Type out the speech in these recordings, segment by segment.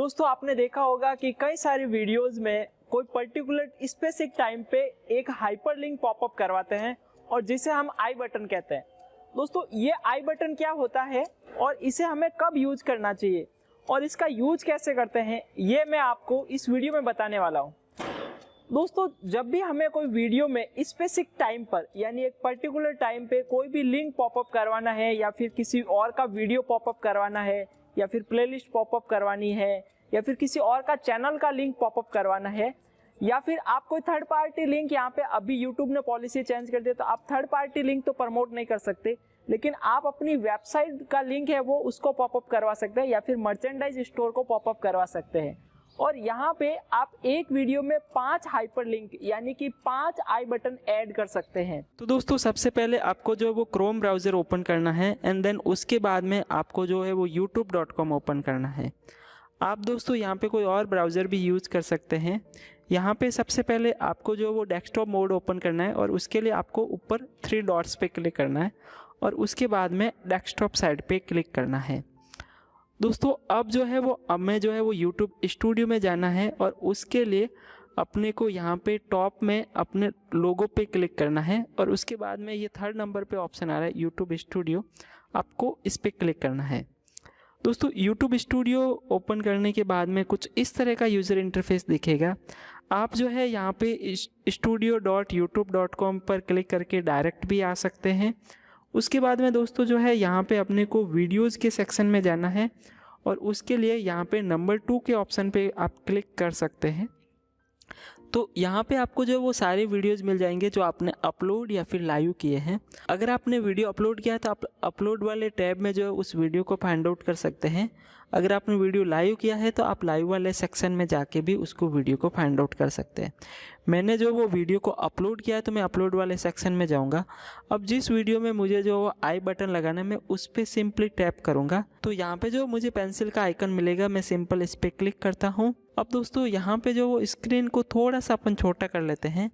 दोस्तों आपने देखा होगा कि कई सारे वीडियोस में कोई पर्टिकुलर स्पेसिफिक टाइम पे एक हाइपरलिंक पॉपअप करवाते हैं और जिसे हम आई बटन कहते हैं। दोस्तों ये आई बटन क्या होता है और इसे हमें कब यूज करना चाहिए और इसका यूज कैसे करते हैं ये मैं आपको इस वीडियो में बताने वाला हूँ। दोस्तों जब भी हमें कोई वीडियो में स्पेसिफिक टाइम पर यानी एक पर्टिकुलर टाइम पे कोई भी लिंक पॉपअप करवाना है या फिर किसी और का वीडियो पॉपअप करवाना है या फिर प्लेलिस्ट पॉपअप करवानी है या फिर किसी और का चैनल का लिंक पॉपअप करवाना है या फिर आप कोई थर्ड पार्टी लिंक, यहाँ पे अभी यूट्यूब ने पॉलिसी चेंज कर दी तो आप थर्ड पार्टी लिंक तो प्रमोट नहीं कर सकते, लेकिन आप अपनी वेबसाइट का लिंक है वो उसको पॉपअप करवा सकते हैं या फिर मर्चेंडाइज स्टोर को पॉपअप करवा सकते हैं। और यहाँ पे आप एक वीडियो में 5 हाइपरलिंक यानी कि 5 आई बटन ऐड कर सकते हैं। तो दोस्तों सबसे पहले आपको जो है वो क्रोम ब्राउज़र ओपन करना है एंड देन उसके बाद में आपको जो है वो youtube.com ओपन करना है। आप दोस्तों यहाँ पे कोई और ब्राउज़र भी यूज़ कर सकते हैं। यहाँ पे सबसे पहले आपको जो वो डेस्कटॉप मोड ओपन करना है और उसके लिए आपको ऊपर 3 डॉट्स पे क्लिक करना है और उसके बाद में डेस्कटॉप साइड पे क्लिक करना है। दोस्तों अब जो है वो हमें जो है वो YouTube स्टूडियो में जाना है और उसके लिए अपने को यहाँ पे टॉप में अपने लोगो पे क्लिक करना है और उसके बाद में ये 3rd नंबर पे ऑप्शन आ रहा है YouTube स्टूडियो, आपको इस पर क्लिक करना है। दोस्तों YouTube स्टूडियो ओपन करने के बाद में कुछ इस तरह का यूज़र इंटरफेस दिखेगा। आप जो है यहाँ पे studio.youtube.com पर क्लिक करके डायरेक्ट भी आ सकते हैं। उसके बाद में दोस्तों जो है यहाँ पे अपने को वीडियोज़ के सेक्शन में जाना है और उसके लिए यहाँ पे नंबर 2 के ऑप्शन पे आप क्लिक कर सकते हैं। तो यहाँ पे आपको जो वो सारे वीडियोज़ मिल जाएंगे जो आपने अपलोड या फिर लाइव किए हैं। अगर आपने वीडियो अपलोड किया है तो आप अपलोड वाले टैब में जो है उस वीडियो को फाइंड आउट कर सकते हैं। अगर आपने वीडियो लाइव किया है तो आप लाइव वाले सेक्शन में जाके भी उसको वीडियो को फाइंड आउट कर सकते हैं। मैंने जो वो वीडियो को अपलोड किया है तो मैं अपलोड वाले सेक्शन में जाऊंगा। अब जिस वीडियो में मुझे जो वो आई बटन लगाना है मैं उस पर सिंपली टैप करूंगा तो यहाँ पे जो मुझे पेंसिल का आइकन मिलेगा, मैं सिंपल इस पर क्लिक करता हूँ। अब दोस्तों यहाँ पे जो वो स्क्रीन को थोड़ा सा अपन छोटा कर लेते हैं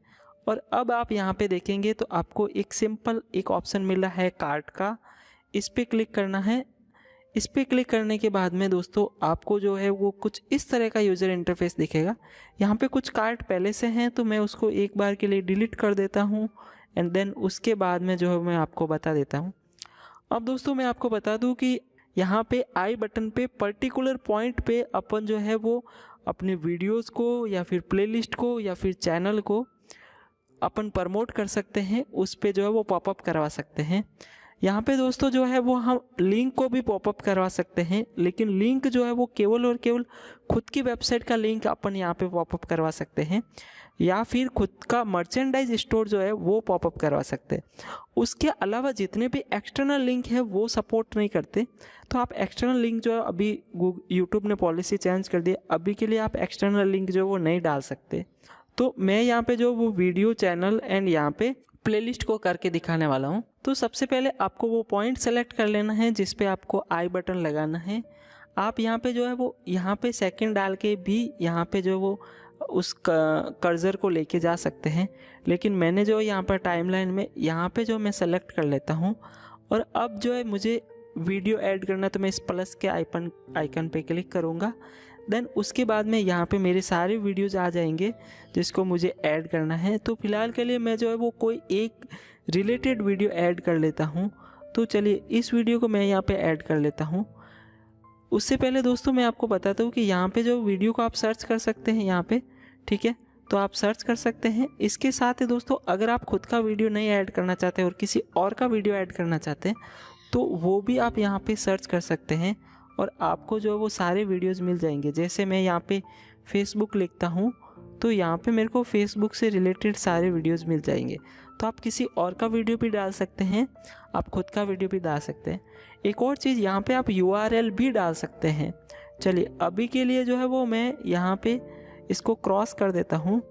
और अब आप यहाँ पे देखेंगे तो आपको एक सिंपल एक ऑप्शन मिला है कार्ट का, इस पर क्लिक करना है। इस पर क्लिक करने के बाद में दोस्तों आपको जो है वो कुछ इस तरह का यूज़र इंटरफेस दिखेगा। यहाँ पे कुछ कार्ट पहले से हैं तो मैं उसको एक बार के लिए डिलीट कर देता हूँ एंड देन उसके बाद में जो है मैं आपको बता देता हूँ। अब दोस्तों मैं आपको बता दूँ कि यहाँ पे आई बटन पे पर्टिकुलर पॉइंट पे अपन जो है वो अपने वीडियोज़ को या फिर प्लेलिस्ट को या फिर चैनल को अपन प्रमोट कर सकते हैं, उस पे जो है वो पॉपअप करवा सकते हैं। यहाँ पे दोस्तों जो है वो हम लिंक को भी पॉपअप करवा सकते हैं, लेकिन लिंक जो है वो केवल और केवल खुद की वेबसाइट का लिंक अपन यहाँ पे पॉपअप करवा सकते हैं या फिर खुद का मर्चेंडाइज स्टोर जो है वो पॉपअप करवा सकते हैं। उसके अलावा जितने भी एक्सटर्नल लिंक है वो सपोर्ट नहीं करते। तो आप एक्सटर्नल लिंक जो है अभी यूट्यूब ने पॉलिसी चेंज कर दी, अभी के लिए आप एक्सटर्नल लिंक जो है वो नहीं डाल सकते। तो मैं यहाँ पे जो वो वीडियो चैनल एंड यहाँ पे प्लेलिस्ट को करके दिखाने वाला हूँ। तो सबसे पहले आपको वो पॉइंट सेलेक्ट कर लेना है जिस पे आपको आई बटन लगाना है। आप यहाँ पे जो है वो यहाँ पे सेकंड डाल के भी यहाँ पे जो वो उस कर्सर को लेके जा सकते हैं, लेकिन मैंने जो यहाँ पर टाइमलाइन में यहाँ पे जो मैं सेलेक्ट कर लेता हूँ और अब जो है मुझे वीडियो ऐड करना तो मैं इस प्लस के आइकन पे क्लिक करूँगा। देन उसके बाद में यहाँ पे मेरे सारे वीडियोज़ आ जाएंगे जिसको मुझे ऐड करना है। तो फिलहाल के लिए मैं जो है वो कोई एक रिलेटेड वीडियो ऐड कर लेता हूँ। तो चलिए इस वीडियो को मैं यहाँ पे ऐड कर लेता हूँ। उससे पहले दोस्तों मैं आपको बताता हूँ कि यहाँ पे जो वीडियो को आप सर्च कर सकते हैं यहाँ पे, ठीक है, तो आप सर्च कर सकते हैं। इसके साथ ही दोस्तों अगर आप खुद का वीडियो नहीं ऐड करना चाहते और किसी और का वीडियो ऐड करना चाहते हैं तो वो भी आप यहाँ पे सर्च कर सकते हैं और आपको जो है वो सारे वीडियोस मिल जाएंगे। जैसे मैं यहाँ पे फेसबुक लिखता हूँ तो यहाँ पे मेरे को फेसबुक से रिलेटेड सारे वीडियोस मिल जाएंगे। तो आप किसी और का वीडियो भी डाल सकते हैं, आप खुद का वीडियो भी डाल सकते हैं। एक और चीज़ यहाँ पे आप URL भी डाल सकते हैं। चलिए अभी के लिए जो है वो मैं यहाँ पे इसको क्रॉस कर देता हूँ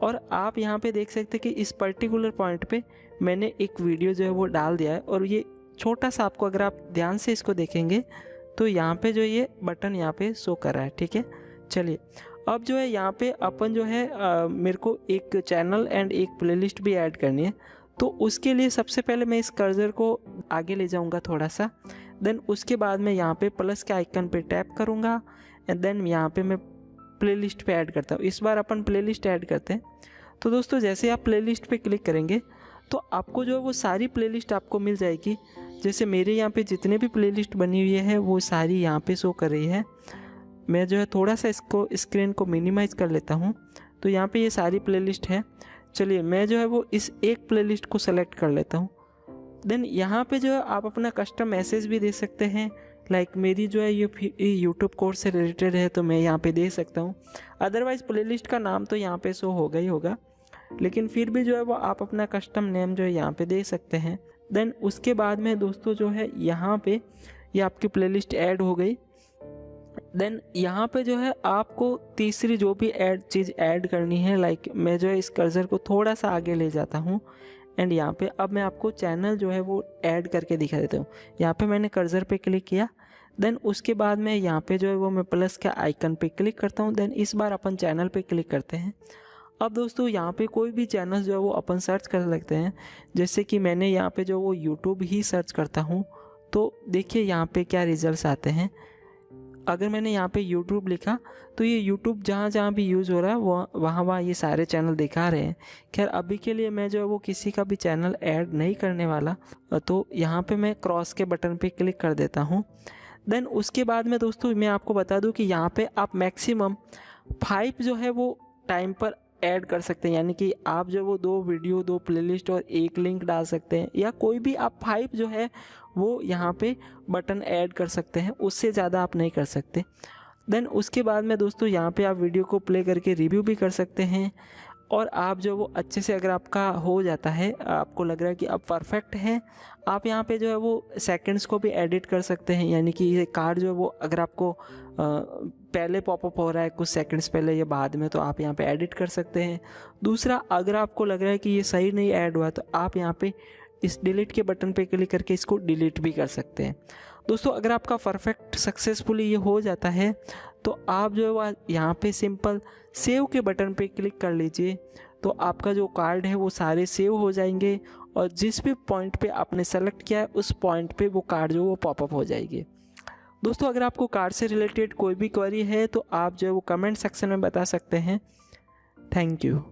और आप यहाँ पे देख सकते हैं कि इस पर्टिकुलर पॉइंट पे मैंने एक वीडियो जो है वो डाल दिया है और ये छोटा सा आपको अगर आप ध्यान से इसको देखेंगे तो यहाँ पे जो ये बटन यहाँ पे शो कर रहा है, ठीक है। चलिए अब जो है यहाँ पे अपन जो है मेरे को एक चैनल एंड एक प्लेलिस्ट भी ऐड करनी है। तो उसके लिए सबसे पहले मैं इस कर्सर को आगे ले जाऊँगा थोड़ा सा, देन उसके बाद मैं यहाँ पे प्लस के आइकन पे टैप करूँगा एंड देन यहाँ पे मैं प्लेलिस्ट पे ऐड करता हूँ। इस बार अपन प्लेलिस्ट ऐड करते हैं। तो दोस्तों जैसे आप प्लेलिस्ट पे क्लिक करेंगे तो आपको जो है वो सारी प्लेलिस्ट आपको मिल जाएगी। जैसे मेरे यहाँ पे जितने भी प्लेलिस्ट बनी हुई है वो सारी यहाँ पे शो कर रही है। मैं जो है थोड़ा सा इसको स्क्रीन को मिनिमाइज़ कर लेता हूँ, तो यहाँ पे ये सारी प्लेलिस्ट है। चलिए मैं जो है वो इस एक प्लेलिस्ट को सेलेक्ट कर लेता हूँ। देन यहाँ पे जो है आप अपना कस्टम मैसेज भी दे सकते हैं। लाइक मेरी जो है ये यूट्यूब कोर्स से रिलेटेड है तो मैं यहाँ पे दे सकता हूँ। अदरवाइज़ प्लेलिस्ट का नाम तो यहाँ पे शो होगा ही होगा, लेकिन फिर भी जो है वो आप अपना कस्टम नेम जो है यहाँ पे दे सकते हैं। देन उसके बाद में दोस्तों जो है यहाँ पे ये आपकी प्लेलिस्ट ऐड हो गई। देन यहाँ पे जो है आपको तीसरी जो भी चीज़ ऐड करनी है, लाइक मैं जो है इस कर्सर को थोड़ा सा आगे ले जाता हूँ एंड यहाँ पे अब मैं आपको चैनल जो है वो ऐड करके दिखा देता हूँ। यहाँ पे मैंने कर्सर पे क्लिक किया, देन उसके बाद में यहाँ पे जो है वो मैं प्लस के आइकन पे क्लिक करता हूँ। देन इस बार अपन चैनल पे क्लिक करते हैं। अब दोस्तों यहाँ पे कोई भी चैनल जो है वो अपन सर्च कर सकते हैं। जैसे कि मैंने यहाँ पे जो वो यूट्यूब ही सर्च करता हूँ, तो देखिए यहाँ पे क्या रिजल्ट्स आते हैं। अगर मैंने यहाँ पे YouTube लिखा तो ये YouTube जहाँ भी यूज़ हो रहा है वहाँ ये सारे चैनल दिखा रहे हैं। खैर अभी के लिए मैं जो है वो किसी का भी चैनल ऐड नहीं करने वाला, तो यहाँ पे मैं क्रॉस के बटन पे क्लिक कर देता हूँ। देन उसके बाद में दोस्तों मैं आपको बता दूँ कि यहाँ पे आप मैक्सिमम 5 जो है वो टाइम पर ऐड कर सकते हैं। यानी कि आप जो वो 2 वीडियो, 2 प्लेलिस्ट और 1 लिंक डाल सकते हैं, या कोई भी आप 5 जो है वो यहाँ पे बटन ऐड कर सकते हैं, उससे ज़्यादा आप नहीं कर सकते। देन उसके बाद में दोस्तों यहाँ पे आप वीडियो को प्ले करके रिव्यू भी कर सकते हैं। और आप जो वो अच्छे से अगर आपका हो जाता है, आपको लग रहा है कि अब परफेक्ट है, आप यहाँ पे जो है वो सेकंड्स को भी एडिट कर सकते हैं। यानी कि ये कार्ड जो है वो अगर आपको पहले पॉपअप हो रहा है कुछ सेकंड्स पहले या बाद में, तो आप यहाँ पे एडिट कर सकते हैं। दूसरा, अगर आपको लग रहा है कि ये सही नहीं ऐड हुआ तो आप यहाँ पे इस डिलीट के बटन पे क्लिक करके इसको डिलीट भी कर सकते हैं। दोस्तों अगर आपका परफेक्ट सक्सेसफुली ये हो जाता है तो आप जो है वो यहाँ पे सिंपल सेव के बटन पे क्लिक कर लीजिए, तो आपका जो कार्ड है वो सारे सेव हो जाएंगे और जिस भी पॉइंट पे आपने सेलेक्ट किया है उस पॉइंट पे वो कार्ड जो वो पॉपअप हो जाएगी। दोस्तों अगर आपको कार्ड से रिलेटेड कोई भी क्वेरी है तो आप जो है वो कमेंट सेक्शन में बता सकते हैं। Thank you.